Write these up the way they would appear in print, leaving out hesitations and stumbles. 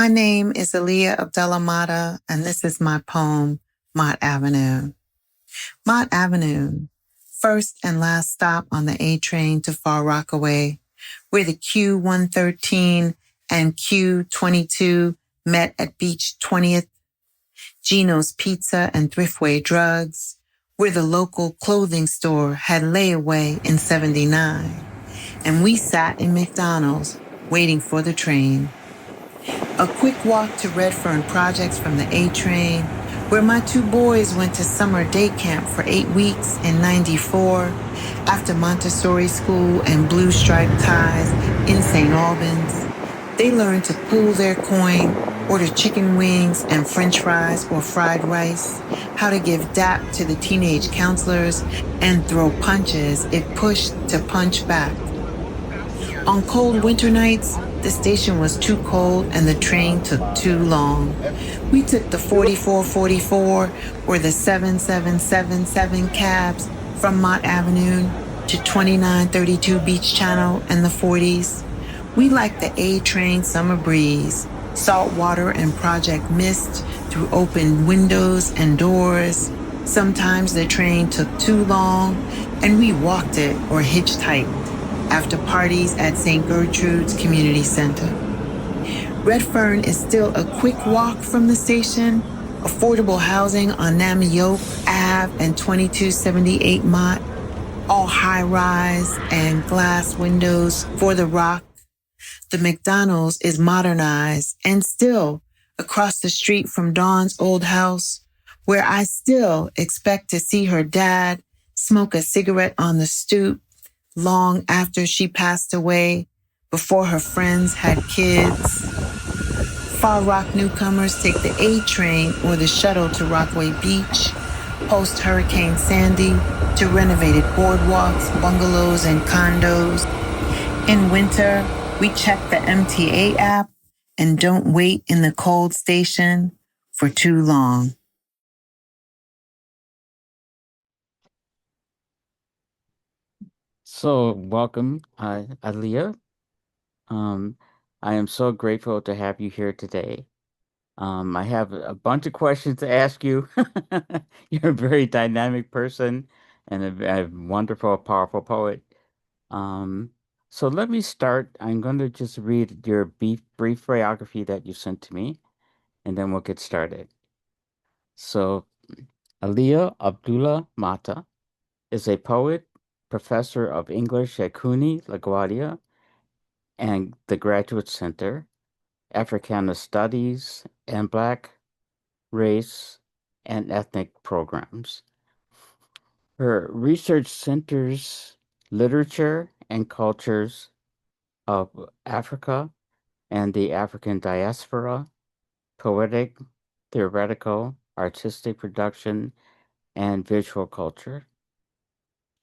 My name is Allia Abdullah-matta, and this is my poem, Mott Avenue. Mott Avenue, first and last stop on the A train to Far Rockaway, where the Q113 and Q22 met at Beach 20th, Gino's Pizza and Thriftway Drugs, where the local clothing store had layaway in 79, and we sat in McDonald's waiting for the train. A quick walk to Redfern Projects from the A train, where my two boys went to summer day camp for 8 weeks in 94, after Montessori school and blue striped ties in St. Albans. They learned to pool their coin, order chicken wings and french fries or fried rice, how to give dap to the teenage counselors, and throw punches if pushed to punch back. On cold winter nights, the station was too cold and the train took too long. We took the 4444 or the 7777 cabs from Mott Avenue to 2932 Beach Channel and the 40s. We liked the A train summer breeze, salt water and project mist through open windows and doors. Sometimes the train took too long and we walked it or hitchhiked after parties at St. Gertrude's Community Center. Redfern is still a quick walk from the station. Affordable housing on Namayoke Ave and 2278 Mott, all high-rise and glass windows for the Rock. The McDonald's is modernized and still across the street from Dawn's old house, where I still expect to see her dad smoke a cigarette on the stoop long after she passed away, before her friends had kids. Far Rock newcomers take the A train or the shuttle to Rockaway Beach, post-Hurricane Sandy, to renovated boardwalks, bungalows, and condos. In winter, we check the MTA app and don't wait in the cold station for too long. So, welcome, Allia. I am so grateful to have you here today. I have a bunch of questions to ask you. You're a very dynamic person and a wonderful, powerful poet. Um, so let me start. I'm going to just read your brief biography that you sent to me, and then we'll get started. So, Allia Abdullah-matta is a poet, professor of English at CUNY LaGuardia and the Graduate Center, Africana Studies, and Black, Race, and Ethnic programs. Her research centers literature and cultures of Africa and the African diaspora, poetic, theoretical, artistic production, and visual culture.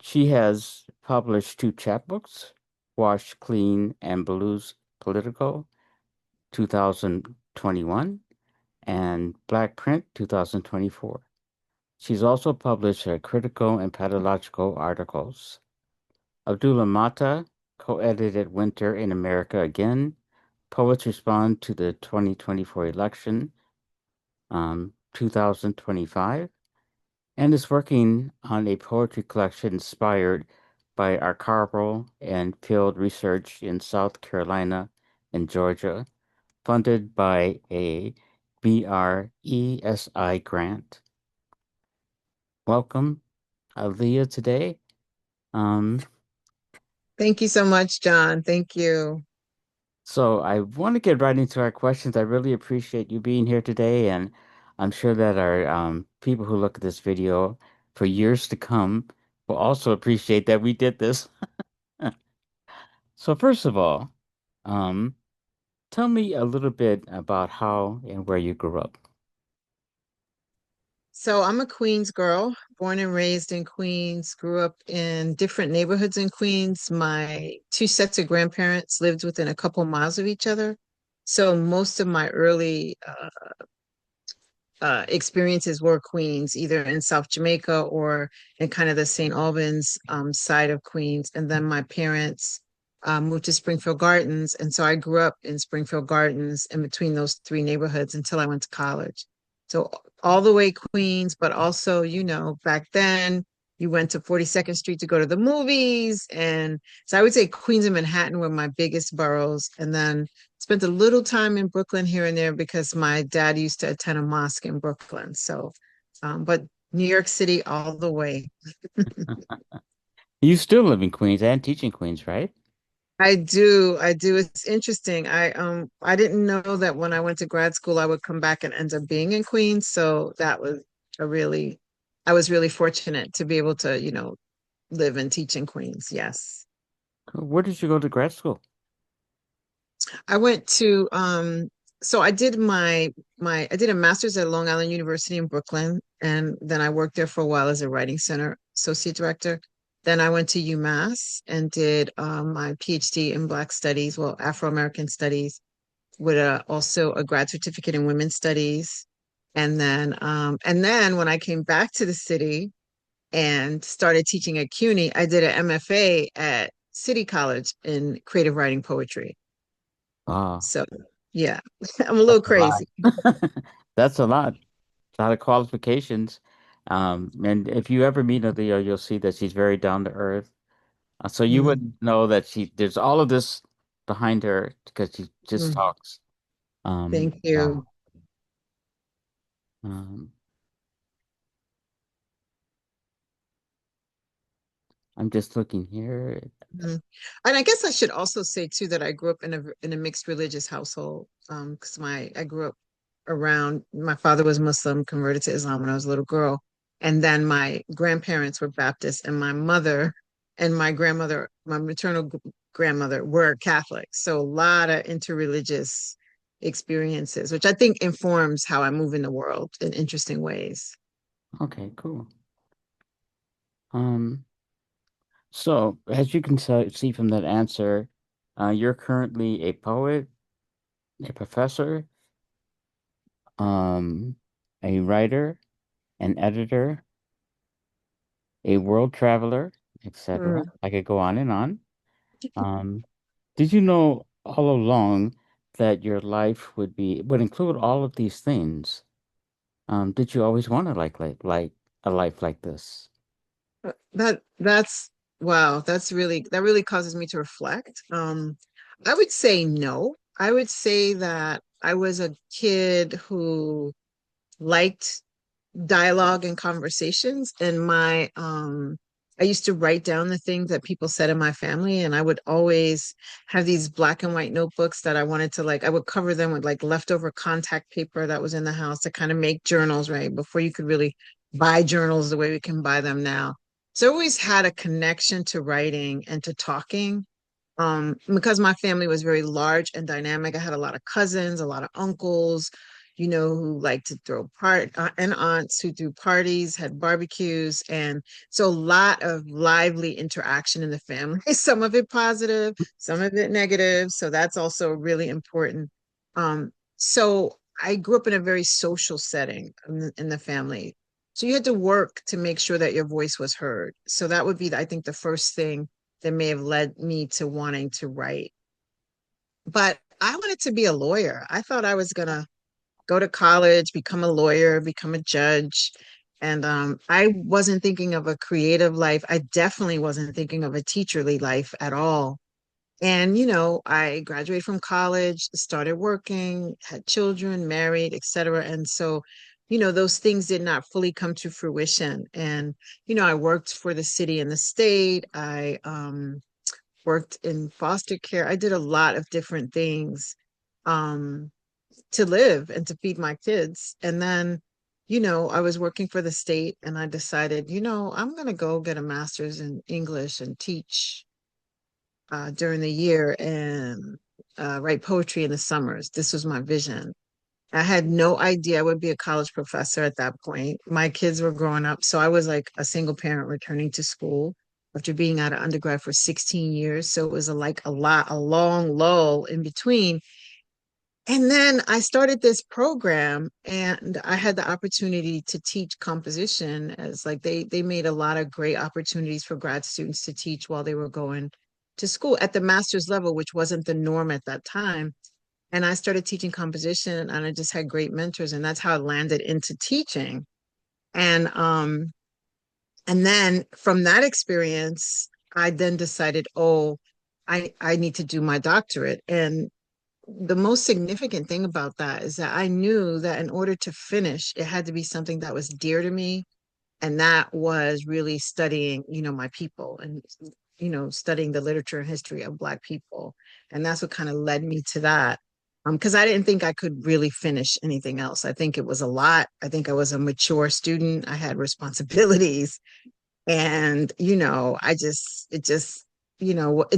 She has published 2 chapbooks, Wash Clean and Blues Political, 2021, and Black Print, 2024. She's also published critical and pedagogical articles. Abdullah-matta co-edited Winter in America Again, Poets Respond to the 2024 Election, 2025, and is working on a poetry collection inspired by archival and field research in South Carolina and Georgia, funded by a BRESI grant. Welcome, Allia, today. Thank you so much, John. Thank you. So I want to get right into our questions. I really appreciate you being here today, and I'm sure that our people who look at this video for years to come will also appreciate that we did this. So first of all, um, tell me a little bit about how and where you grew up. So I'm a Queens girl, born and raised in Queens, grew up in different neighborhoods in Queens. My 2 sets of grandparents lived within a couple miles of each other. So most of my early experiences were Queens, either in South Jamaica or in kind of the St. Albans side of Queens. And then my parents moved to Springfield Gardens. And so I grew up in Springfield Gardens in between those three neighborhoods until I went to college. So all the way Queens, but also, back then you went to 42nd Street to go to the movies. And so I would say Queens and Manhattan were my biggest boroughs. And then spent a little time in Brooklyn here and there because my dad used to attend a mosque in Brooklyn. So, but New York City all the way. You still live in Queens and teach in Queens, right? I do. I do. It's interesting. I didn't know that when I went to grad school I would come back and end up being in Queens. So that was a really I was really fortunate to be able to, live and teach in Queens. Yes. Cool. Where did you go to grad school? I went to so I did my I did a master's at Long Island University in Brooklyn, and then I worked there for a while as a writing center associate director. Then I went to UMass and did my PhD in Black Studies, well, Afro-American Studies, with also a grad certificate in Women's Studies. And then when I came back to the city and started teaching at CUNY, I did an MFA at City College in creative writing poetry. Wow, So yeah, I'm a little that's a lot. crazy. That's a lot of qualifications. And if you ever meet Aaliyah, you'll see that she's very down to earth. So you would Mm, know that there's all of this behind her because she just mm. talks. Thank Yeah. you. Um, I'm just looking here. Mhm. And I guess I should also say too that I grew up in a mixed religious household. Because I grew up around my father was Muslim, converted to Islam when I was a little girl, and then my grandparents were Baptist, and my mother and my grandmother, my maternal grandmother, were Catholic. So a lot of interreligious experiences, which I think informs how I move in the world in interesting ways. Okay, cool. Um, so as you can see from that answer, you're currently a poet, a professor, um, a writer, an editor, a world traveler, etc. Mm. I could go on and on. Um, did you know all along that your life would include all of these things? Did you always want to like a life like this? That's wow, that really causes me to reflect. I would say no. I would say that I was a kid who liked dialogue and conversations, and my I used to write down the things that people said in my family, and I would always have these black and white notebooks that I wanted to, like, I would cover them with like leftover contact paper that was in the house to kind of make journals, right, before you could really buy journals the way we can buy them now. So I always had a connection to writing and to talking, because my family was very large and dynamic. I had a lot of cousins, a lot of uncles, who liked to and aunts who threw parties, had barbecues, and so a lot of lively interaction in the family. Some of it positive, some of it negative. So that's also really important. So I grew up in a very social setting in the family. So you had to work to make sure that your voice was heard. So that would be, I think, the first thing that may have led me to wanting to write. But I wanted to be a lawyer. I thought I was going to go to college, become a lawyer, become a judge. And I wasn't thinking of a creative life. I definitely wasn't thinking of a teacherly life at all. And, I graduated from college, started working, had children, married, etc. And so, those things did not fully come to fruition. And, I worked for the city and the state. I worked in foster care. I did a lot of different things um, to live and to feed my kids. And then, I was working for the state and I decided, I'm going to go get a master's in English and teach during the year and write poetry in the summers. This was my vision. I had no idea I would be a college professor at that point. My kids were growing up. So I was like a single parent returning to school after being out of undergrad for 16 years. So it was a long lull in between. And then I started this program and I had the opportunity to teach composition, as like they made a lot of great opportunities for grad students to teach while they were going to school at the master's level, which wasn't the norm at that time. And I started teaching composition, and I just had great mentors, and that's how I landed into teaching. And and then from that experience, I then decided, oh, I need to do my doctorate. And the most significant thing about that is that I knew that in order to finish, it had to be something that was dear to me. And that was really studying, my people and, studying the literature and history of Black people. And that's what kind of led me to that. Because I didn't think I could really finish anything else. I think it was a lot. I think I was a mature student. I had responsibilities. And, it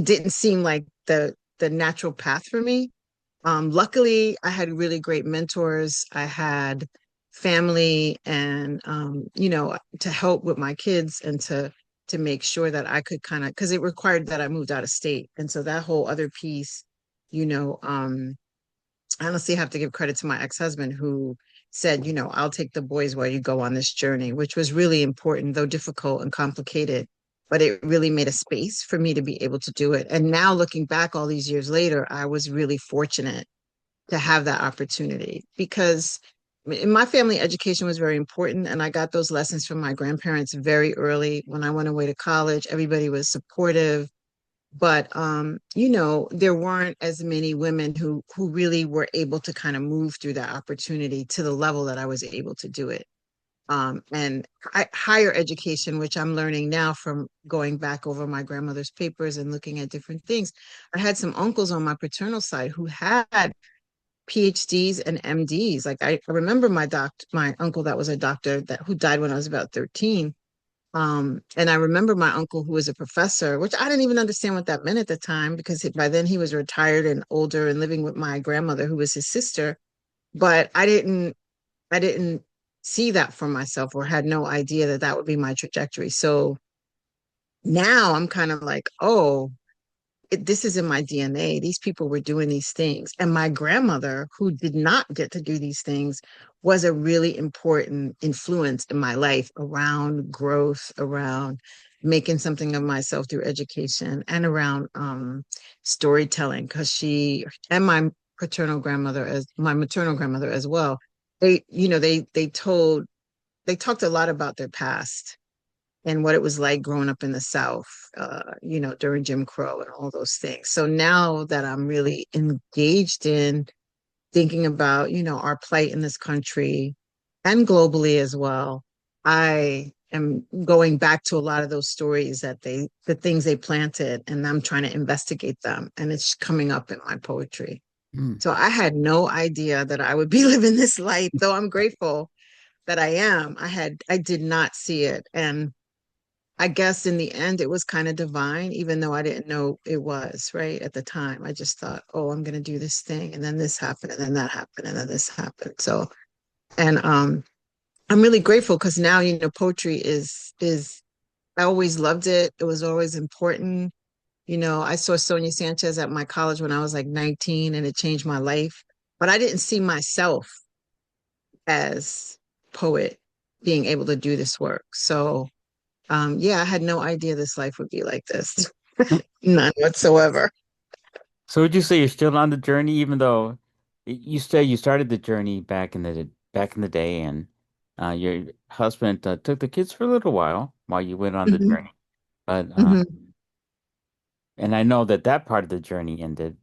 didn't seem like the natural path for me. Luckily, I had really great mentors. I had family and, to help with my kids and to make sure that I could kind of, because it required that I moved out of state. And so that whole other piece, you know, um, I honestly have to give credit to my ex-husband who said, I'll take the boys while you go on this journey, which was really important, though difficult and complicated. But it really made a space for me to be able to do it. And now looking back all these years later, I was really fortunate to have that opportunity because in my family, education was very important. And I got those lessons from my grandparents very early. When I went away to college, everybody was supportive. But there weren't as many women who really were able to kind of move through that opportunity to the level that I was able to do it. And higher education, which I'm learning now from going back over my grandmother's papers and looking at different things. I had some uncles on my paternal side who had PhDs and MDs. Like I remember my uncle that was a doctor who died when I was about 13. And I remember my uncle who was a professor, which I didn't even understand what that meant at the time because by then he was retired and older and living with my grandmother who was his sister. But I didn't see that for myself or had no idea that that would be my trajectory. So now I'm kind of like, oh, this is in my DNA. These people were doing these things. And my grandmother, who did not get to do these things, was a really important influence in my life around growth, around making something of myself through education, and around storytelling. Because she and my maternal grandmother as well, they talked a lot about their past and what it was like growing up in the South, during Jim Crow and all those things. So now that I'm really engaged in thinking about, our plight in this country and globally as well, I am going back to a lot of those stories the things they planted, and I'm trying to investigate them. And it's coming up in my poetry. Mm. So I had no idea that I would be living this life, though I'm grateful that I am. I did not see it. And I guess in the end, it was kind of divine, even though I didn't know it was, right? At the time, I just thought, oh, I'm going to do this thing. And then this happened, and then that happened, and then this happened. So, and I'm really grateful because now, poetry I always loved it. It was always important. I saw Sonia Sanchez at my college when I was like 19, and it changed my life. But I didn't see myself as poet being able to do this work. So, yeah, I had no idea this life would be like this. None whatsoever. So would you say you're still on the journey, even though you say you started the journey back in the day, and your husband took the kids for a little while you went on the Hmm. journey. But Hmm. and I know that that part of the journey ended.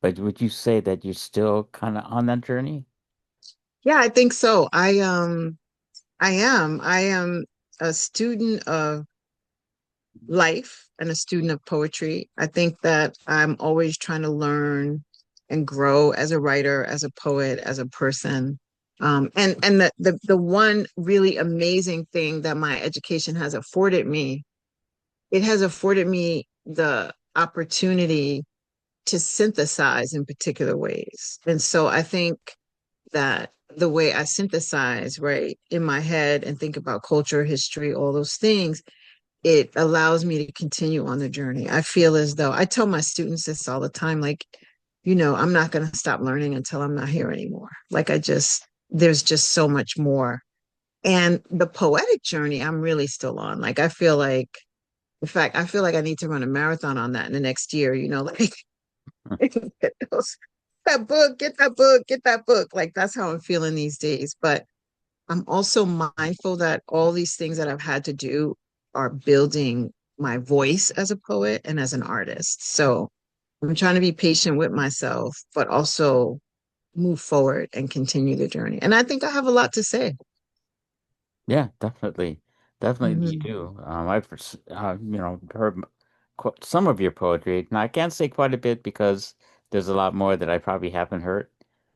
But would you say that you're still kind of on that journey? Yeah, I think so. I am. I am a student of life and a student of poetry. I think that I'm always trying to learn and grow as a writer, as a poet, as a person. And the one really amazing thing that my education has afforded me, it has afforded me the opportunity to synthesize in particular ways. And so I think that the way I synthesize, right, in my head and think about culture, history, all those things, it allows me to continue on the journey. I feel as though I tell my students this all the time, like, I'm not going to stop learning until I'm not here anymore. There's just so much more. And the poetic journey, I'm really still on. Like, I feel like In fact, I feel like I need to run a marathon on that in the next year, like get that book, get that book, get that book. Like that's how I'm feeling these days. But I'm also mindful that all these things that I've had to do are building my voice as a poet and as an artist. So I'm trying to be patient with myself, but also move forward and continue the journey. And I think I have a lot to say. Yeah, definitely. Definitely you Hmm. do. Heard some of your poetry. Now, I can't say quite a bit because there's a lot more that I probably haven't heard,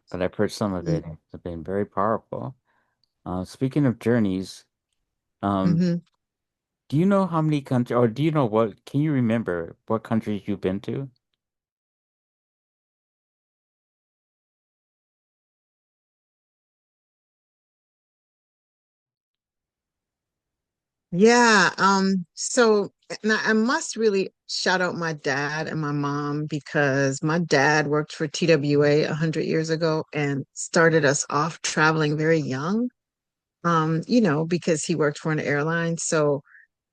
but I've heard some of it. It's been very powerful. Speaking of journeys, um, Hmm. do you know how many countries, or do you know can you remember what countries you've been to? Yeah. So now I must really shout out my dad and my mom because my dad worked for TWA 100 years ago and started us off traveling very young. Because he worked for an airline. So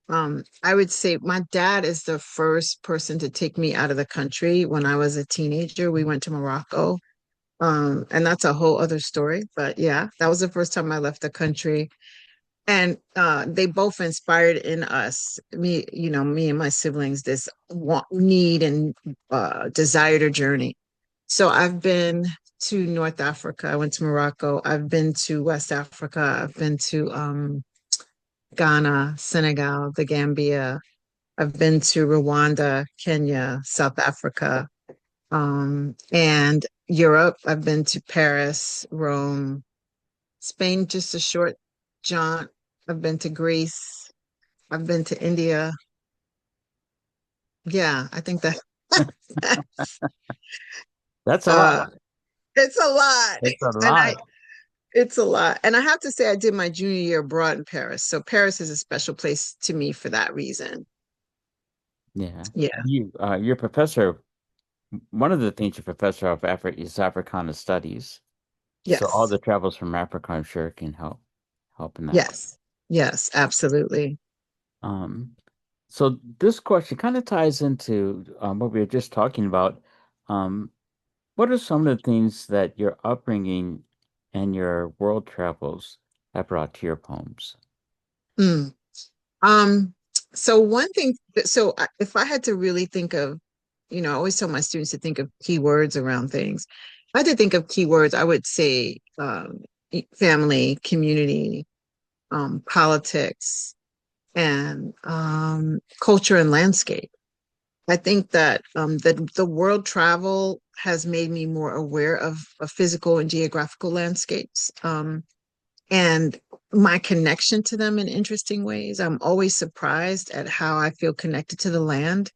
I would say my dad is the first person to take me out of the country when I was a teenager. We went to Morocco. And that's a whole other story. But yeah, that was the first time I left the country. And they both inspired in us, me and my siblings, this need and desire to journey. So I've been to North Africa. I went to Morocco. I've been to West Africa. I've been to Ghana, Senegal, the Gambia. I've been to Rwanda, Kenya, South Africa, and Europe. I've been to Paris, Rome, Spain, just a short jaunt. I've been to Greece. I've been to India. Yeah, I think that That's a uh lot. it's a lot. It's a And I lot. it's a lot. And I have to say I did my junior year abroad in Paris. So Paris is a special place to me for that reason. Yeah. Yeah. Your professor, one of the things your professor of Africa is Africana Studies. So all Yes. the travels from Africa, I'm sure can help in that. Yes. Yes, absolutely. Um, so this question kind of ties into what we were just talking about. Um, what are some of the things that your upbringing and your world travels have brought to your poems? Mm. Um, so one thing, if I had to really think of, I always tell my students to think of keywords around things. If I had to think of keywords, I would say family, community, politics, and culture and landscape. I think that the world travel has made me more aware of physical and geographical landscapes. And my connection to them in interesting ways. I'm always surprised at how I feel connected to the land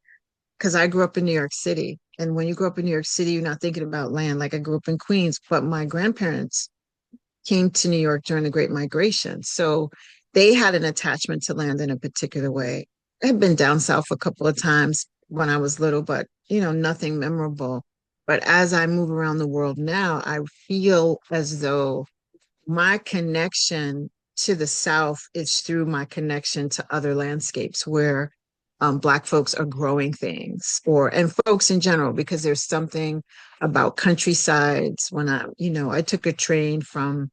because I grew up in New York City. And when you grow up in New York City, you're not thinking about land. Like I grew up in Queens, but my grandparents came to New York during the Great Migration. So they had an attachment to land in a particular way. I had been down south a couple of times when I was little, but nothing memorable. But as I move around the world now, I feel as though my connection to the South is through my connection to other landscapes where Black folks are growing things, and folks in general, because there's something about countrysides. When I took a train from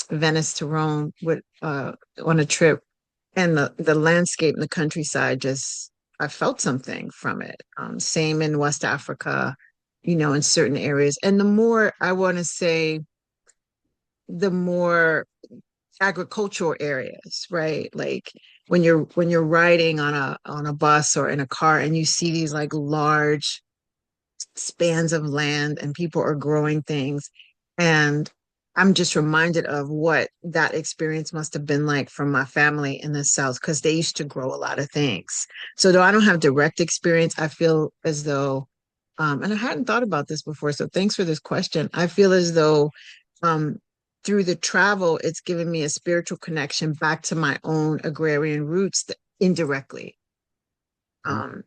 Venice to Rome on a trip, and the landscape and the countryside just I felt something from it. Same in West Africa, in certain areas. And the more I want to say, the more agricultural areas, right? Like when you're riding on a bus or in a car and you see these like large spans of land and people are growing things. And I'm just reminded of what that experience must have been like for my family in the South because they used to grow a lot of things. So though I don't have direct experience, I feel as though, and I hadn't thought about this before. So thanks for this question. I feel as though um, through the travel, it's given me a spiritual connection back to my own agrarian roots indirectly. Mm. Um,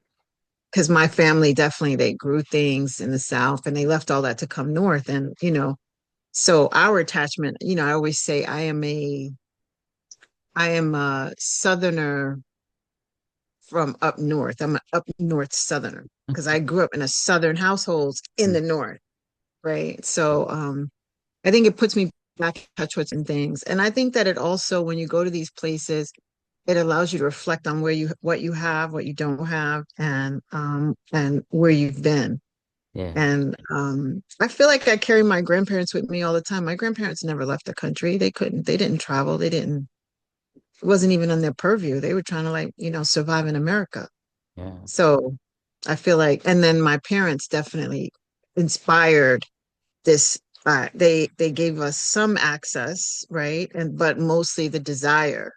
because my family definitely they grew things in the South and they left all that to come north. And, so our attachment, I always say I am a Southerner from up north. I'm an up north southerner because I grew up in a southern household in Mm. the north, right? So I think it puts me back in touch with some things. And I think that it also, when you go to these places, it allows you to reflect on where you what you have, what you don't have, and where you've been. Yeah, And I feel like I carry my grandparents with me all the time. My grandparents never left the country. They couldn't, they didn't travel, they didn't, it wasn't even on their purview. They were trying to like, survive in America. yeah, So I feel like, and then my parents definitely inspired this. They gave us some access, right? And but mostly the desire,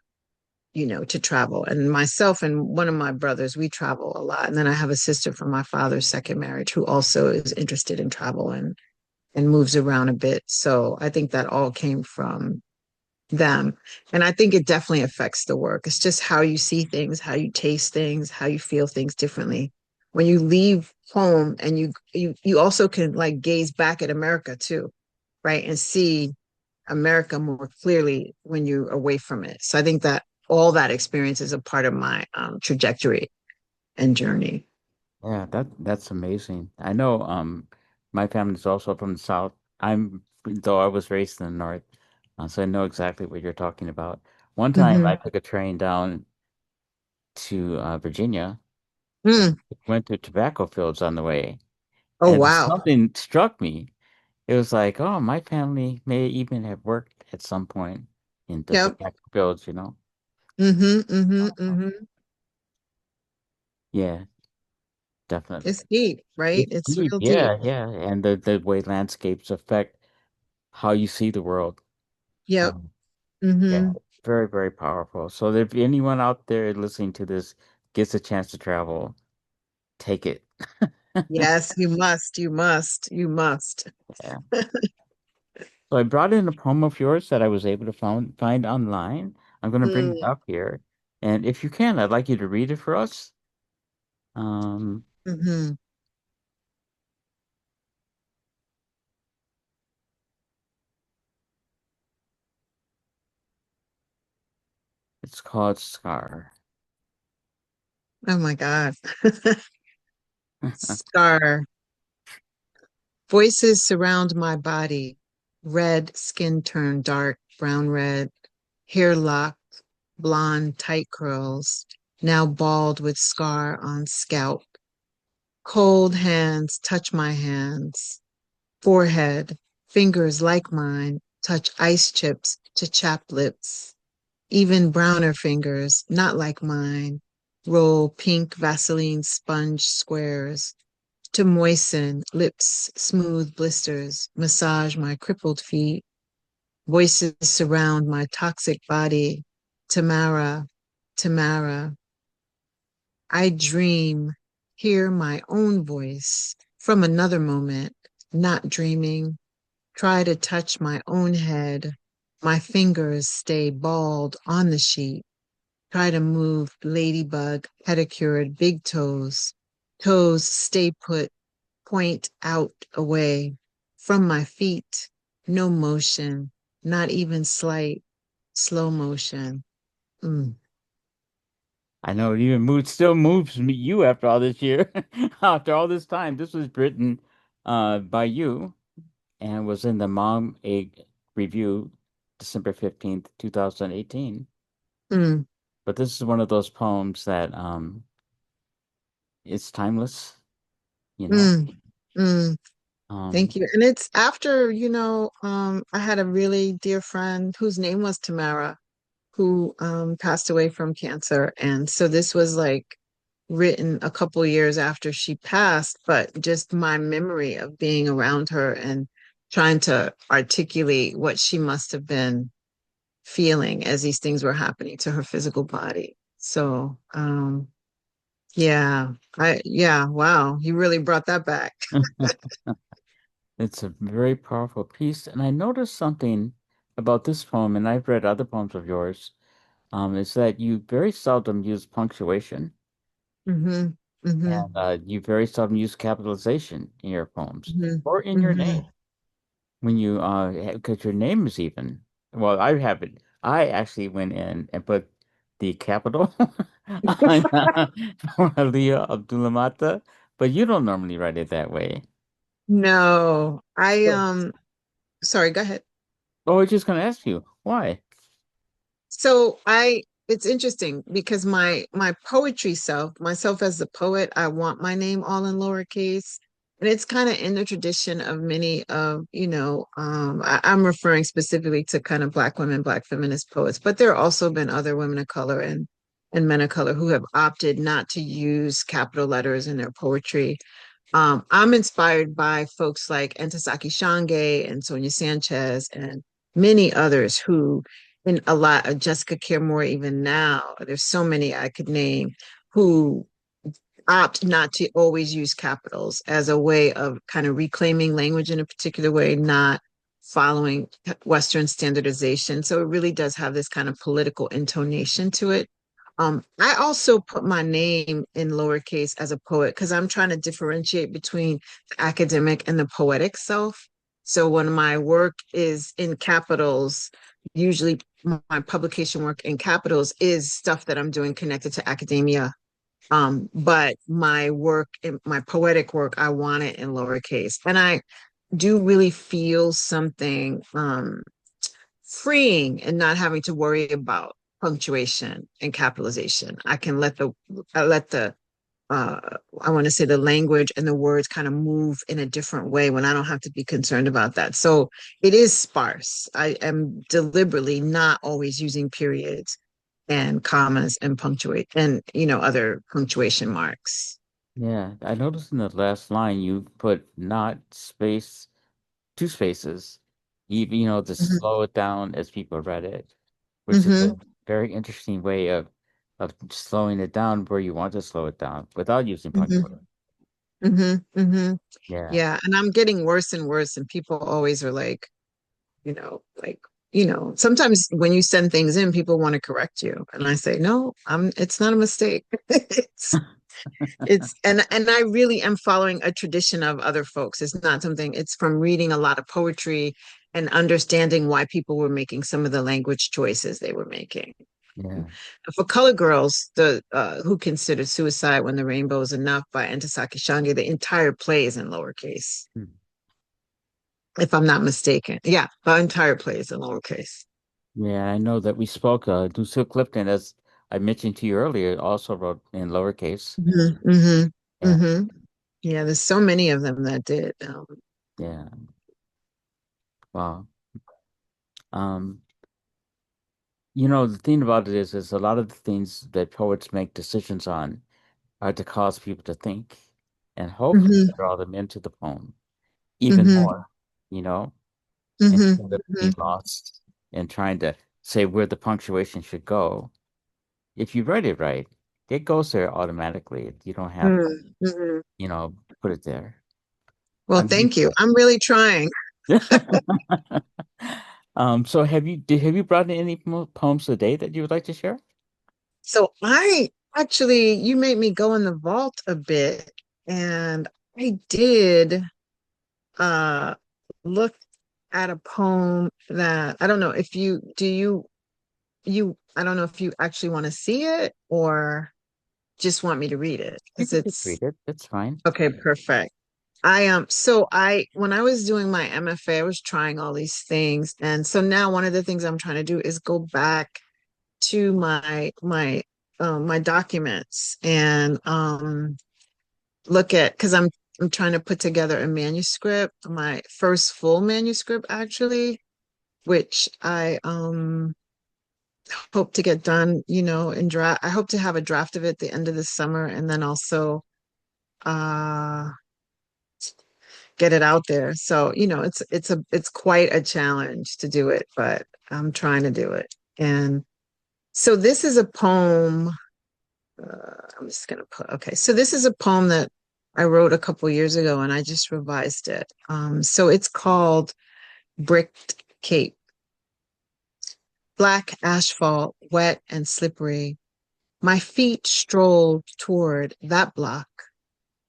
to travel. And myself and one of my brothers, we travel a lot. And then I have a sister from my father's second marriage who also is interested in travel and moves around a bit. So I think that all came from them. And I think it definitely affects the work. It's just how you see things, how you taste things, how you feel things differently. When you leave home and you also can like gaze back at America too, right? And see America more clearly when you're away from it. So I think that all that experience is a part of my trajectory and journey. yeah. That's amazing. I know. My family's also from the South. Though I was raised in the North, so I know exactly what you're talking about. One time, I Hmm. took a train down to Virginia and Mm. went to tobacco fields on the way, Oh, and wow. something struck me. It was like, oh, my family may even have worked at some point in the Yep. tobacco fields, you know? Hmm. Hmm. Uh, Hmm. Yeah, definitely. It's deep, right? It's It's deep, real deep. yeah, yeah. And the way landscapes affect how you see the world. Yep. Um, yeah, Hmm. very, very powerful. So if anyone out there listening to this gets a chance to travel, take it. Yes, you must. You must. You must. Yeah. So I brought in a poem of yours that I was able to find online. I'm going to bring it up here. And if you can, I'd like you to read it for us. Um, Mm-hmm. it's called Scar. Oh my God. Scar. Voices surround my body. Red skin turned dark, brown red, hair locked, blonde tight curls, now bald with scar on scalp. Cold hands touch my hands. Forehead, fingers like mine, touch ice chips to chapped lips. Even browner fingers, not like mine, roll pink Vaseline sponge squares to moisten lips, smooth blisters, massage my crippled feet. Voices surround my toxic body. Tamara, Tamara. I dream, hear my own voice from another moment, not dreaming. Try to touch my own head. My fingers stay balled on the sheet. Try to move ladybug pedicured big toes. Toes stay put, point out away. From my feet, no motion, not even slight, slow motion. Mm. I know it even still moves you after all this year, after all this time. This was written by you and was in the Mom Egg Review, December 15th, 2018. Mm. But this is one of those poems that it's timeless, you know. Mm. Mm. Um, Thank you. And it's after, I had a really dear friend whose name was Tamara, who passed away from cancer. And so this was like written a couple years after she passed, but just my memory of being around her and trying to articulate what she must have been feeling as these things were happening to her physical body. So, yeah, wow, you really brought that back. it's a very powerful piece, and I noticed something about this poem, and I've read other poems of yours, is that you very seldom use punctuation. Hmm. Hmm. And you very seldom use capitalization in your poems Hmm. or in your Hmm. name when you because your name is even well, I have it. I actually went in and put the capital. I'm Allia Abdullah-matta, but you don't normally write it that way. No, So, sorry, go ahead. oh, I was just going to ask you why. So it's interesting because my poetry self, myself as the poet, I want my name all in lowercase. And it's kind of in the tradition of many of, I'm referring specifically to kind of Black women, Black feminist poets, but there have also been other women of color and men of color who have opted not to use capital letters in their poetry. I'm inspired by folks like Entasaki Shange and Sonia Sanchez and many others who, in a lot of Jessica Care Moore, even now, there's so many I could name who opt not to always use capitals as a way of kind of reclaiming language in a particular way, not following Western standardization. So it really does have this kind of political intonation to it. I also put my name in lowercase as a poet because I'm trying to differentiate between the academic and the poetic self. So when my work is in capitals, usually my publication work in capitals is stuff that I'm doing connected to academia. But my work, my poetic work, I want it in lowercase. And I do really feel something freeing and not having to worry about punctuation and capitalization. I can let the uh, I want to say the language and the words kind of move in a different way when I don't have to be concerned about that. So it is sparse. I am deliberately not always using periods and commas and punctuate and other punctuation marks. Yeah, I noticed in the last line you put not space, two spaces, even, to Hmm. slow it down as people read it, which is a Hmm. very interesting way of slowing it down where you want to slow it down without using Hmm. punctuation. Hmm. Hmm. Yeah. Yeah, and I'm getting worse and worse, and people always are like, like, sometimes when you send things in, people want to correct you. And I say, no, it's not a mistake. And I really am following a tradition of other folks. It's not something, it's from reading a lot of poetry and understanding why people were making some of the language choices they were making. Yeah. For Color Girls, the who considered Suicide When the Rainbow is Enough by Entasaki Shange, the entire play is in lowercase, Hmm. if I'm not mistaken. Yeah, the entire play is in lowercase. Yeah, I know that we spoke, Lucille Clifton, as I mentioned to you earlier, also wrote in lowercase. Mm-hmm, mm-hmm, Yeah. mm-hmm. Yeah, there's so many of them that did. Yeah. Wow. Um, the thing about it is a lot of the things that poets make decisions on are to cause people to think and hopefully Mm-hmm, draw them into the poem even mm-hmm, more, you know, mm-hmm, instead of being lost and trying to say where the punctuation should go. If you write it right, it goes there automatically. You don't have to, mm-hmm, mm-hmm. put it there. Well, I mean, thank you. I'm really trying. so have you brought in any poems today that you would like to share? So I actually, you made me go in the vault a bit, and I did uh look at a poem that I don't know if you do you I don't know if you actually want to see it or just want me to read it You because can just it's read it. That's fine. okay, perfect. So I when I was doing my MFA, I was trying all these things. And so now one of the things I'm trying to do is go back to my documents and look at because I'm trying to put together a manuscript, my first full manuscript actually, which I hope to get done, in draft. I hope to have a draft of it at the end of the summer and then also uh get it out there. So, it's quite a challenge to do it, but I'm trying to do it. And so this is a poem. I'm just gonna put okay. So this is a poem that I wrote a couple years ago, and I just revised it. So it's called "Bricked Cape." Black asphalt, wet and slippery. My feet strolled toward that block,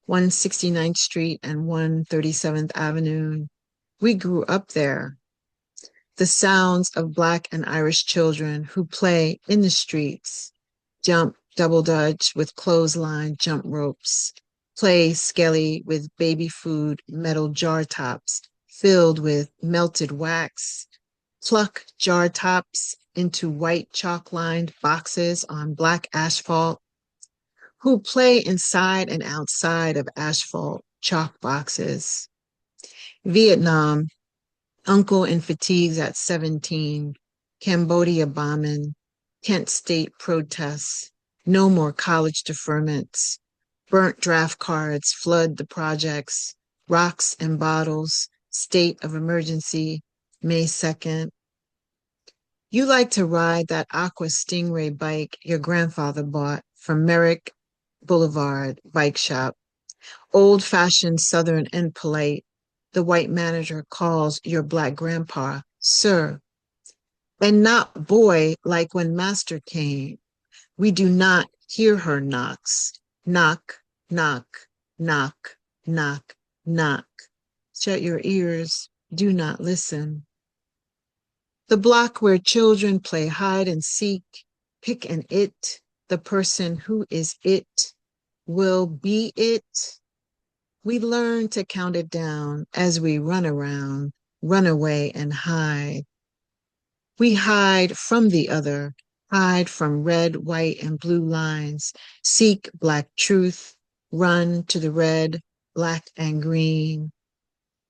169th Street and 137th Avenue. We grew up there. The sounds of Black and Irish children who play in the streets, jump double dutch with clothesline jump ropes, play skelly with baby food metal jar tops filled with melted wax, pluck jar tops into white chalk lined boxes on black asphalt, who play inside and outside of asphalt chalk boxes. Vietnam, uncle in fatigues at 17, Cambodia bombing, Kent State protests, no more college deferments, burnt draft cards flood the projects, rocks and bottles, state of emergency, May 2nd. You like to ride that Aqua Stingray bike your grandfather bought from Merrick Boulevard Bike Shop, old-fashioned Southern and polite. The white manager calls your black grandpa, sir, and not boy like when master came. We do not hear her knocks. Knock, knock, knock, knock, knock. Shut your ears. Do not listen. The block where children play hide and seek, pick an it, the person who is it will be it. We learn to count it down as we run around, run away and hide. We hide from the other, hide from red, white, and blue lines, seek black truth, run to the red, black, and green.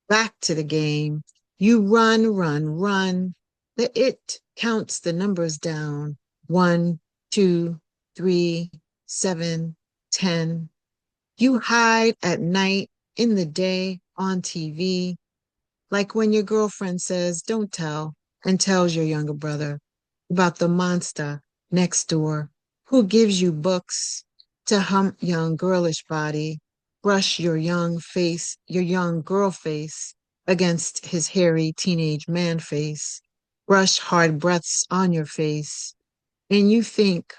Back to the game. You run, run, run. The it counts the numbers down. 1, 2, 3, 7, 10. You hide at night, in the day, on TV, like when your girlfriend says, don't tell, and tells your younger brother about the monster next door who gives you books to hump young girlish body, brush your young face, your young girl face against his hairy teenage man face, brush hard breaths on your face, and you think,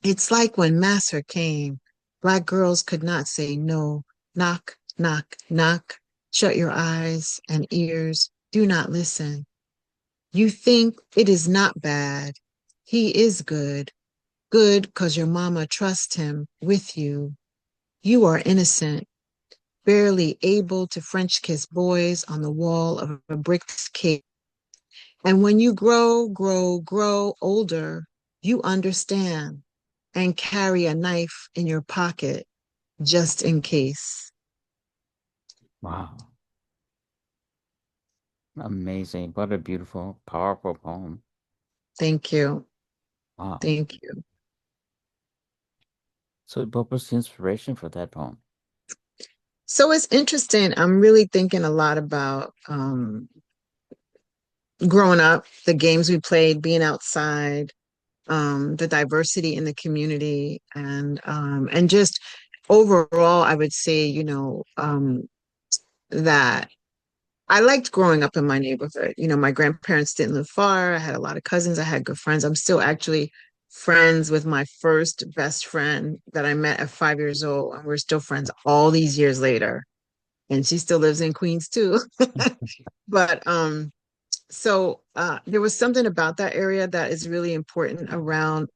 it's like when Master came, black girls could not say no, knock, knock, knock, shut your eyes and ears, do not listen. You think it is not bad. He is good. Good 'cause your mama trusts him with you. You are innocent, barely able to French kiss boys on the wall of a brick cave. And when you grow older, you understand and carry a knife in your pocket just in case. Wow. Amazing. What a beautiful, powerful poem. Thank you. Wow. Thank you. So what was the inspiration for that poem? So it's interesting. I'm really thinking a lot about growing up, the games we played, being outside, the diversity in the community, and just overall, I would say, that I liked growing up in my neighborhood. You know, my grandparents didn't live far. I had a lot of cousins. I had good friends. I'm still actually friends with my first best friend that I met at 5 years old, and we're still friends all these years later. And she still lives in Queens too. But there was something about that area that is really important around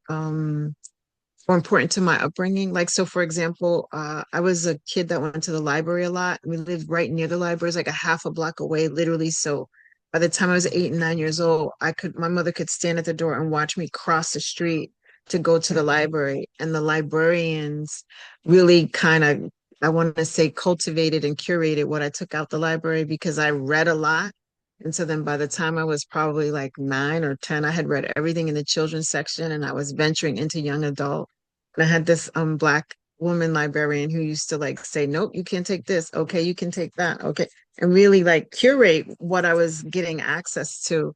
or important to my upbringing. Like, so for example, I was a kid that went to the library a lot. We lived right near the library, it's like a half a block away, literally. So by the time I was 8 and 9 years old, my mother could stand at the door and watch me cross the street to go to the library. And the librarians really kind of, I want to say, cultivated and curated what I took out the library because I read a lot. And so then by the time I was probably like 9 or 10, I had read everything in the children's section and I was venturing into young adult. And I had this black woman librarian who used to like say, nope, you can't take this. Okay, you can take that. Okay. And really like curate what I was getting access to.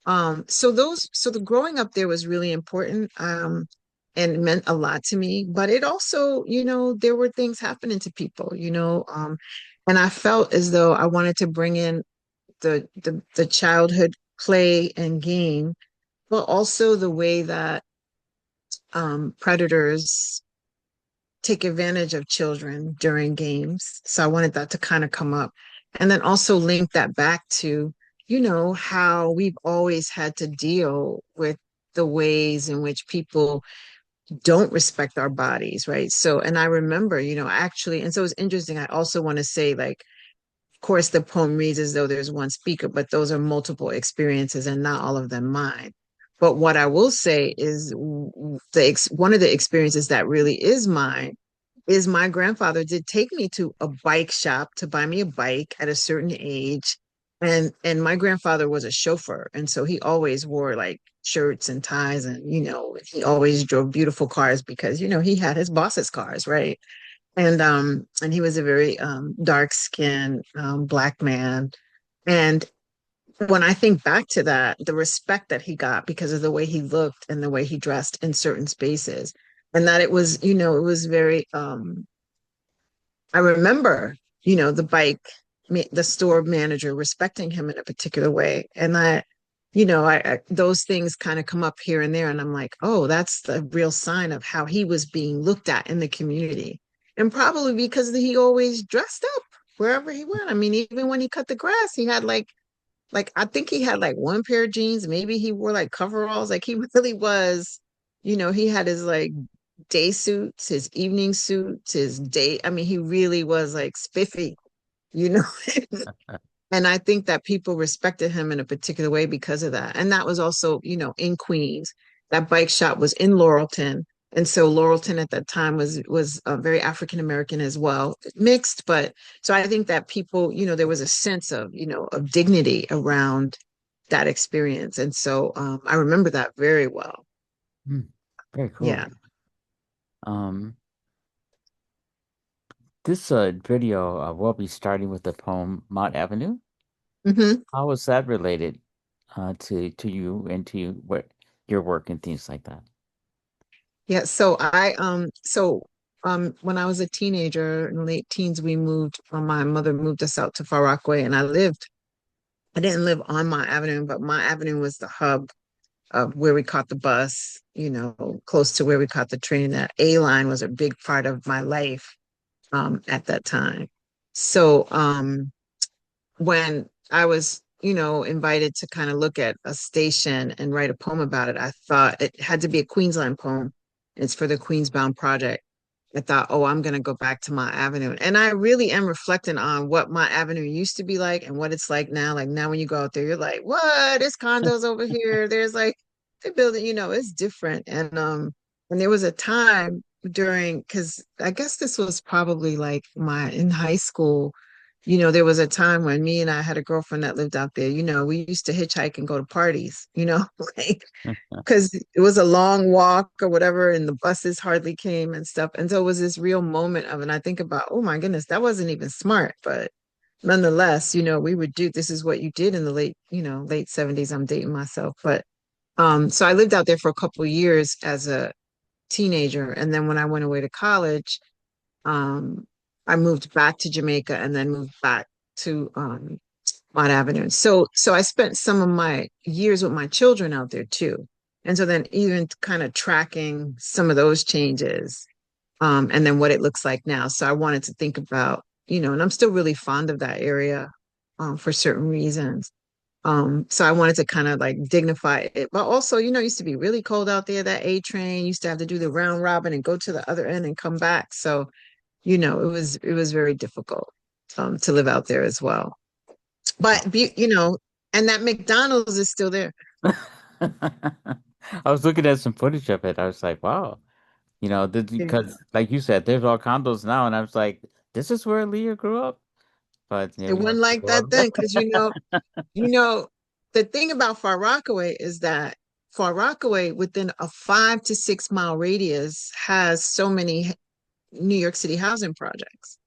So the growing up there was really important. And meant a lot to me. But it also, there were things happening to people, and I felt as though I wanted to bring in the childhood play and game, but also the way that predators take advantage of children during games. So I wanted that to kind of come up. And then also link that back to, how we've always had to deal with the ways in which people don't respect our bodies, right? So, and I remember, actually, and so it's interesting. I also want to say, like, of course, the poem reads as though there's one speaker, but those are multiple experiences and not all of them mine. But what I will say is one of the experiences that really is mine is my grandfather did take me to a bike shop to buy me a bike at a certain age. And my grandfather was a chauffeur. And so he always wore like shirts and ties and, he always drove beautiful cars because, he had his boss's cars, right? And he was a very dark skinned black man. And when I think back to that, the respect that he got because of the way he looked and the way he dressed in certain spaces, and that it was, it was very I remember, the store manager respecting him in a particular way. And those things kind of come up here and there. And I'm like, oh, that's the real sign of how he was being looked at in the community. And probably because he always dressed up wherever he went. I mean, even when he cut the grass, he had like I think he had like one pair of jeans. Maybe he wore like coveralls. Like he really was, he had his like day suits, his evening suits, his day. I mean, he really was like spiffy, you know. And I think that people respected him in a particular way because of that. And that was also, in Queens. That bike shop was in Laurelton. And so Laurelton at that time was very African American as well, mixed. But so I think that people, there was a sense of, of dignity around that experience. And so I remember that very well. Hmm. Very Yeah. cool. Um, this video will be starting with the poem Mott Avenue. Hmm. How is that related to you and to what your work and things like that? Yeah. So when I was a teenager in the late teens, we moved, my mother moved us out to Far Rockaway and I didn't live on my avenue, but my avenue was the hub of where we caught the bus, close to where we caught the train. That A line was a big part of my life at that time. So when I was, invited to kind of look at a station and write a poem about it, I thought it had to be a Queensland poem. It's for the Queensbound Project. I thought, oh, I'm going to go back to my avenue. And I really am reflecting on what my avenue used to be like and what it's like now. Like now, when you go out there, you're like, what? There's condos over here. There's like, they build it, it's different. And there was a time because I guess this was probably like in high school, there was a time when me and I had a girlfriend that lived out there. We used to hitchhike and go to parties, like because it was a long walk or whatever, and the buses hardly came and stuff. And so it was this real moment of, and I think about, oh my goodness, that wasn't even smart, but nonetheless, we would do this is what you did in the late 70s. I'm dating myself, but so I lived out there for a couple of years as a teenager, and then when I went away to college, um, I moved back to Jamaica and then moved back to Mott Avenue. So I spent some of my years with my children out there too. And so then even kind of tracking some of those changes, and then what it looks like now. So I wanted to think about, and I'm still really fond of that area for certain reasons. So I wanted to kind of like dignify it, but also, it used to be really cold out there. That A train used to have to do the round robin and go to the other end and come back. So, it was very difficult to live out there as well. But and that McDonald's is still there. I was looking at some footage of it. I was like, wow, Yeah. because like you said, there's all condos now, and I was like, this is where Leah grew up. But yeah, It we wasn't must like grow that then, because up. you know, the thing about Far Rockaway is that Far Rockaway, within a 5 to 6 mile radius, has so many New York City housing projects.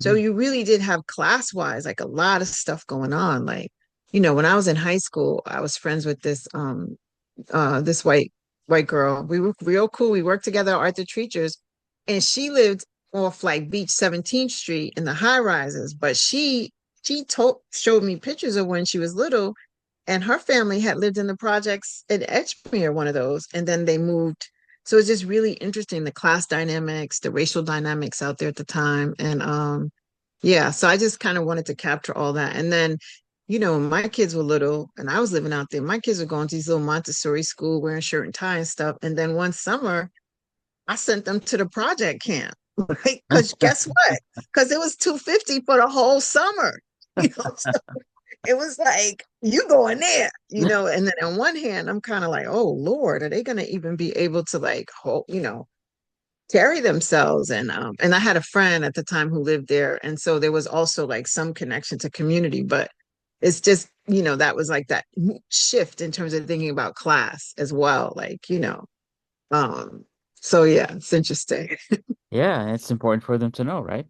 So you really did have class wise, like a lot of stuff going on. Like, when I was in high school, I was friends with this white girl. We were real cool. We worked together at Arthur Treacher's, and she lived off like Beach 17th Street in the high rises. But she showed me pictures of when she was little, and her family had lived in the projects at Edgemere, one of those, and then they moved. So it's just really interesting, the class dynamics, the racial dynamics out there at the time. And yeah, so I just kind of wanted to capture all that. And then, when my kids were little and I was living out there, my kids were going to these little Montessori school wearing shirt and tie and stuff. And then one summer, I sent them to the project camp, right? Because guess what? Because it was 250 for the whole summer. So it was like you going there, and then on one hand, I'm kind of like, oh Lord, are they gonna even be able to like hold, carry themselves? And I had a friend at the time who lived there, and so there was also like some connection to community, but it's just, that was like that shift in terms of thinking about class as well, like, um, so yeah, it's interesting. Yeah, it's important for them to know, right?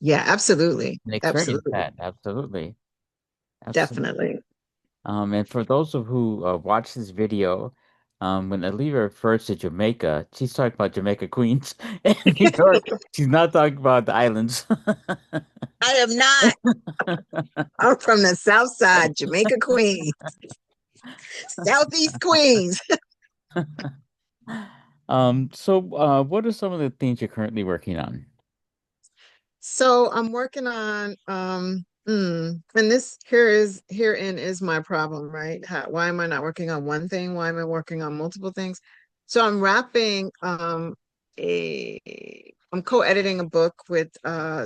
Yeah, absolutely. And experience Absolutely. that. Absolutely. Absolutely. Definitely. And for those of who watch this video, when Aliyah refers to Jamaica, she's talking about Jamaica Queens, and she's not talking about the islands. I am not. I'm from the South Side, Jamaica Queens, Southeast Queens. So what are some of the things you're currently working on? So I'm working on and this herein is my problem, right? Why am I not working on one thing? Why am I working on multiple things? So I'm wrapping a I'm co-editing a book with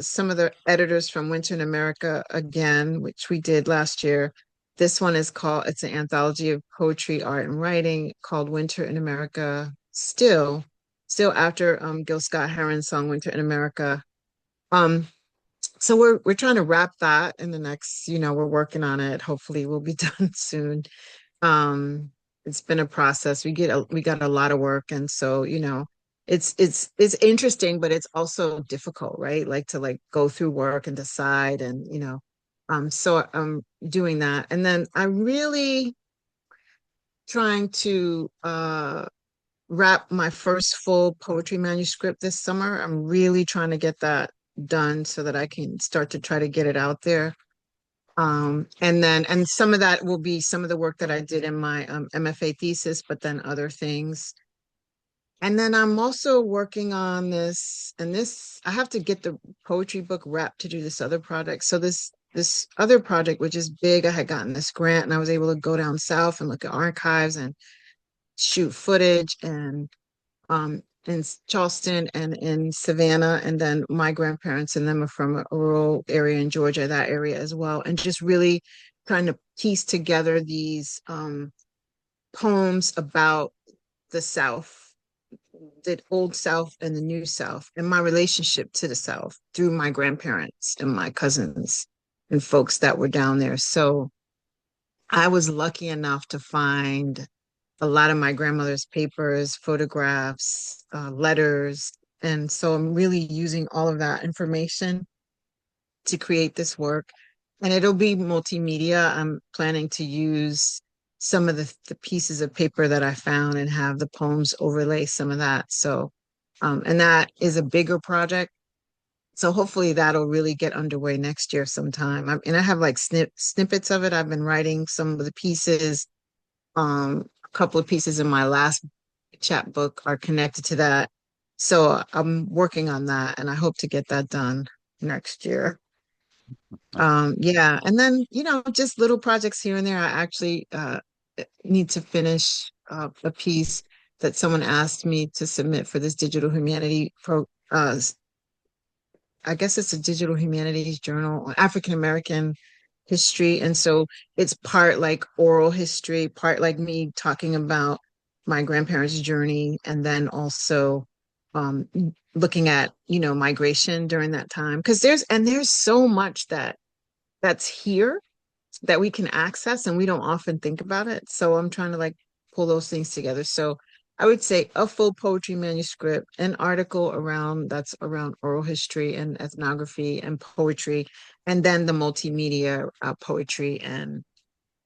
some of the editors from Winter in America again, which we did last year. This one is called, it's an anthology of poetry, art, and writing called Winter in America still after Gil Scott Heron's song Winter in America. um, so we're trying to wrap that in the next, we're working on it. Hopefully we'll be done soon. Um, it's been a process. We got a lot of work, and so, it's interesting, but it's also difficult, right? Like to like go through work and decide, and so I'm doing that. And then I'm really trying to wrap my first full poetry manuscript this summer. I'm really trying to get that done so that I can start to try to get it out there. And some of that will be some of the work that I did in my MFA thesis, but then other things. And then I'm also working on this, I have to get the poetry book wrapped to do this other project. So this other project, which is big, I had gotten this grant and I was able to go down south and look at archives and shoot footage and in Charleston and in Savannah. And then my grandparents and them are from a rural area in Georgia, that area as well. And just really trying to piece together these poems about the South, the old South and the new South, and my relationship to the South through my grandparents and my cousins and folks that were down there. So I was lucky enough to find a lot of my grandmother's papers, photographs, letters. And so I'm really using all of that information to create this work. And it'll be multimedia. I'm planning to use some of the pieces of paper that I found and have the poems overlay some of that. So, and that is a bigger project. So hopefully that'll really get underway next year sometime. And I have like snippets of it. I've been writing some of the pieces. A couple of pieces in my last chapbook are connected to that. So I'm working on that and I hope to get that done next year. Yeah. And then, just little projects here and there. I actually need to finish a piece that someone asked me to submit for this digital humanity I guess it's a digital humanities journal on African American history. And so it's part like oral history, part like me talking about my grandparents' journey, and then also um, looking at, migration during that time. Because there's so much that's here that we can access and we don't often think about it. So I'm trying to like pull those things together. So I would say a full poetry manuscript, an article that's around oral history and ethnography and poetry, and then the multimedia poetry. And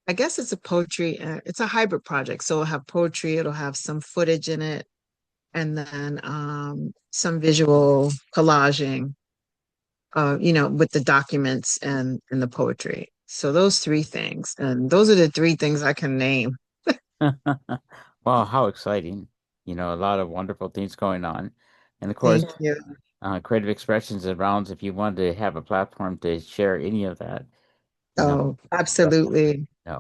I guess it's a poetry, it's a hybrid project. So it'll have poetry, it'll have some footage in it, and then some visual collaging, with the documents and the poetry. So those three things, and those are the three things I can name. Wow, how exciting. A lot of wonderful things going on. And of course, Thank you. Creative Expressions and Rounds, if you wanted to have a platform to share any of that, you know, Oh, definitely, absolutely. you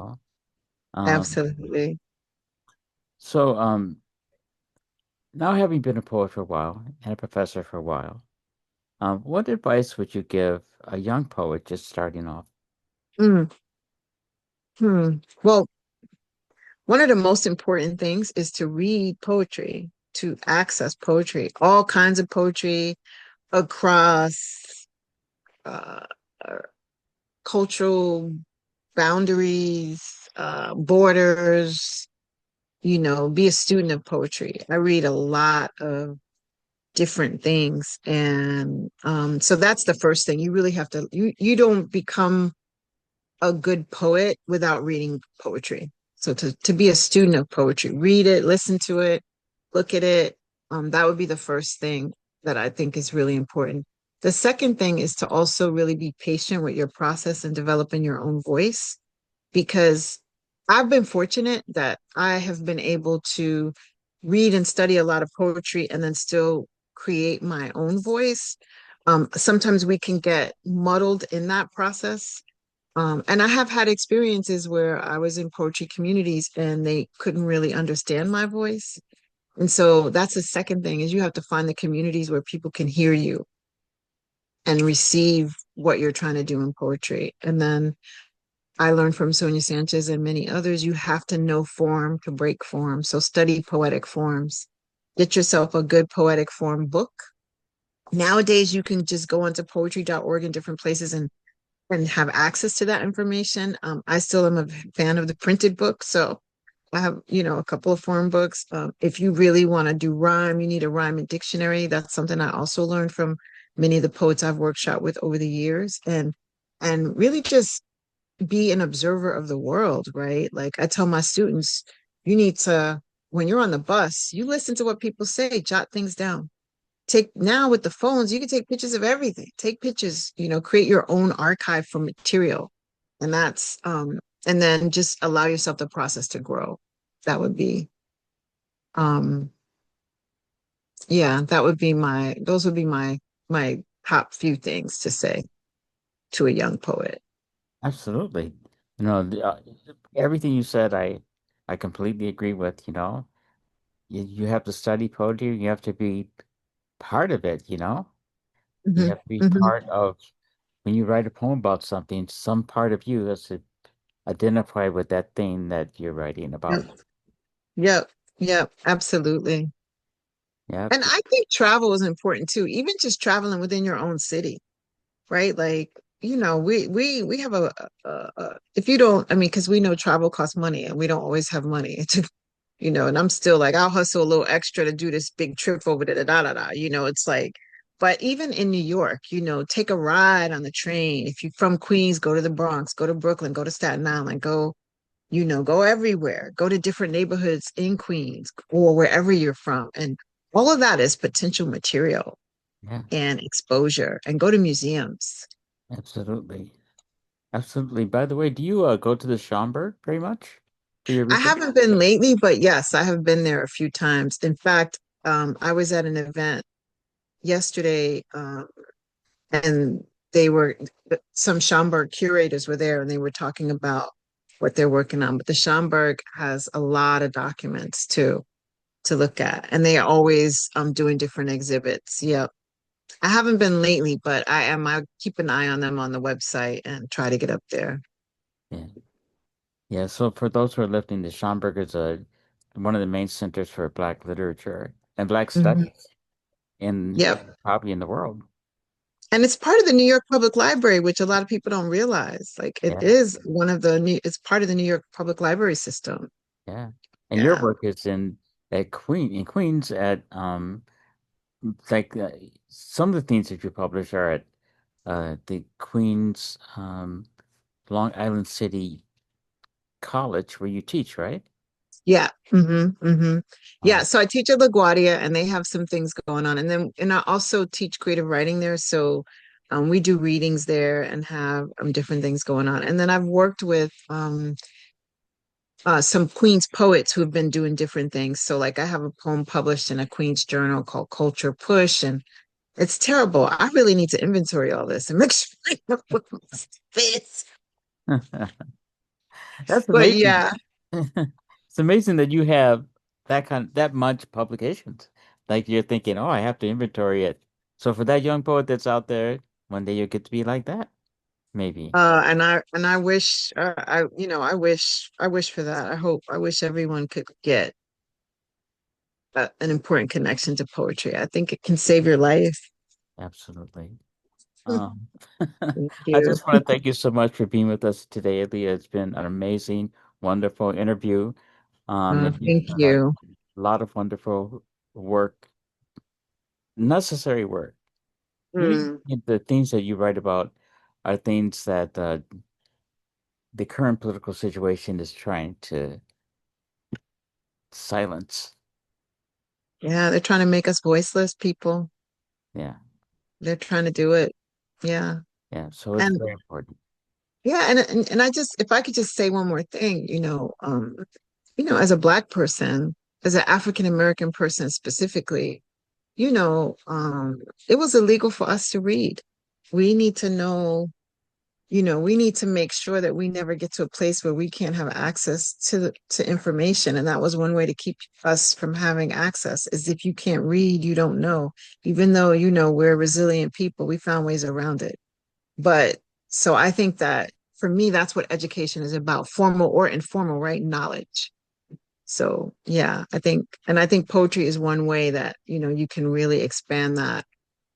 Um, Absolutely. so Now, having been a poet for a while and a professor for a while, what advice would you give a young poet just starting off? Mm, Well, one of the most important things is to read poetry, to access poetry, all kinds of poetry across uh, uh, cultural boundaries, borders, be a student of poetry. I read a lot of different things. And so that's the first thing. You really have to, you don't become a good poet without reading poetry. So to be a student of poetry, read it, listen to it, look at it. That would be the first thing that I think is really important. The second thing is to also really be patient with your process and developing your own voice, because I've been fortunate that I have been able to read and study a lot of poetry and then still create my own voice. Sometimes we can get muddled in that process. And I have had experiences where I was in poetry communities and they couldn't really understand my voice. And so that's the second thing, is you have to find the communities where people can hear you and receive what you're trying to do in poetry. And then I learned from Sonia Sanchez and many others, you have to know form to break form. So study poetic forms. Get yourself a good poetic form book. Nowadays, you can just go onto poetry.org in different places and have access to that information. I still am a fan of the printed book. So I have, a couple of form books. If you really want to do rhyme, you need a rhyme and dictionary. That's something I also learned from many of the poets I've workshopped with over the years. And really just be an observer of the world, right? Like I tell my students, you need to, when you're on the bus, you listen to what people say, jot things down. Take now with the phones, you can take pictures of everything. Take pictures, create your own archive for material. And and then just allow yourself the process to grow. That would be, um, yeah, those would be my top few things to say to a young poet. Absolutely. Everything you said, I completely agree with, You have to study poetry, you have to be part of it. You Hmm. have to be Hmm. part of when you write a poem about something, some part of you has to identify with that thing that you're writing Yep. about. Yep. Yep. Absolutely. Yeah. And I think travel is important too, even just traveling within your own city, right? Like, we have if you don't, I mean, because we know travel costs money and we don't always have money to, and I'm still like, I'll hustle a little extra to do this big trip over there, da da da. It's like, but even in New York, take a ride on the train. If you're from Queens, go to the Bronx, go to Brooklyn, go to Staten Island, go everywhere, go to different neighborhoods in Queens or wherever you're from. And all of that is potential material Yeah, and exposure, and go to museums. absolutely. Absolutely. By the way, do you go to the Schomburg very much for your I research? haven't been lately, but yes, I have been there a few times. In fact, I was at an event yesterday, and they were some Schomburg curators were there, and they were talking about what they're working on. But the Schomburg has a lot of documents too to look at, and they are always doing different exhibits. Yep. I haven't been lately, but I am. I keep an eye on them on the website and try to get up there. Yeah. Yeah. So for those who are listening, the Schomburg is one of the main centers for Black literature and Black Mhm. studies in Yep. probably in the world. And it's part of the New York Public Library, which a lot of people don't realize. Like it Yeah. is it's part of the New York Public Library system. Yeah. And your Yeah. work is in Queens at like some of the things that you publish are at the Queens Long Island City College where you teach, right? Yeah. Yeah. Oh, So I teach at LaGuardia and they have some things going on. And I also teach creative writing there. So we do readings there and have different things going on. And then I've worked with some Queens poets who have been doing different things. So like I have a poem published in a Queens journal called Culture Push, and it's terrible. I really need to inventory all this and make sure I know what fits. that's But amazing. yeah, It's amazing that you have that much publications. Like you're thinking, oh, I have to inventory it. So for that young poet that's out there, one day you'll get to be like that, maybe. And I wish I wish for that. I wish everyone could get an important connection to poetry. I think it can save your life. Absolutely. Um, Thank I you. just want to thank you so much for being with us today, Leah. It's been an amazing, wonderful interview. And you Thank had you. a lot of wonderful work, necessary work. Mm. The things that you write about are things that the current political situation is trying to silence. Yeah, they're trying to make us voiceless people. Yeah, They're trying to do it. Yeah. yeah. So it's And very important. yeah, and I just if I could just say one more thing, as a Black person, as an African American person specifically, you know, um, it was illegal for us to read. We need to know, we need to make sure that we never get to a place where we can't have access to information. And that was one way to keep us from having access, is if you can't read, you don't know. Even though, we're resilient people, we found ways around it. But so I think that for me, that's what education is about, formal or informal, right? Knowledge. So yeah, I think poetry is one way that, you can really expand that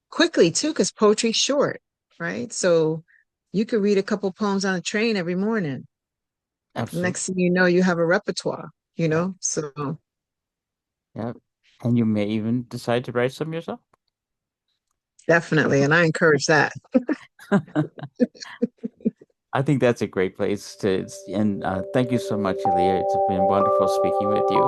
quickly too, because poetry's short, right? So you could read a couple poems on a train every morning. Absolutely. Next thing you know, you have a repertoire, Yeah. So Yeah. And you may even decide to write some yourself. definitely. And I encourage that. I think that's a great place to, and thank you so much, Aaliyah. It's been wonderful speaking with you.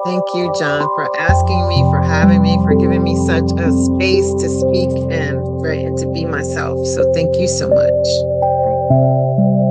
Thank you, John, for asking me, for having me, for giving me such a space to speak and right and to be myself. So thank you so much. Thank you.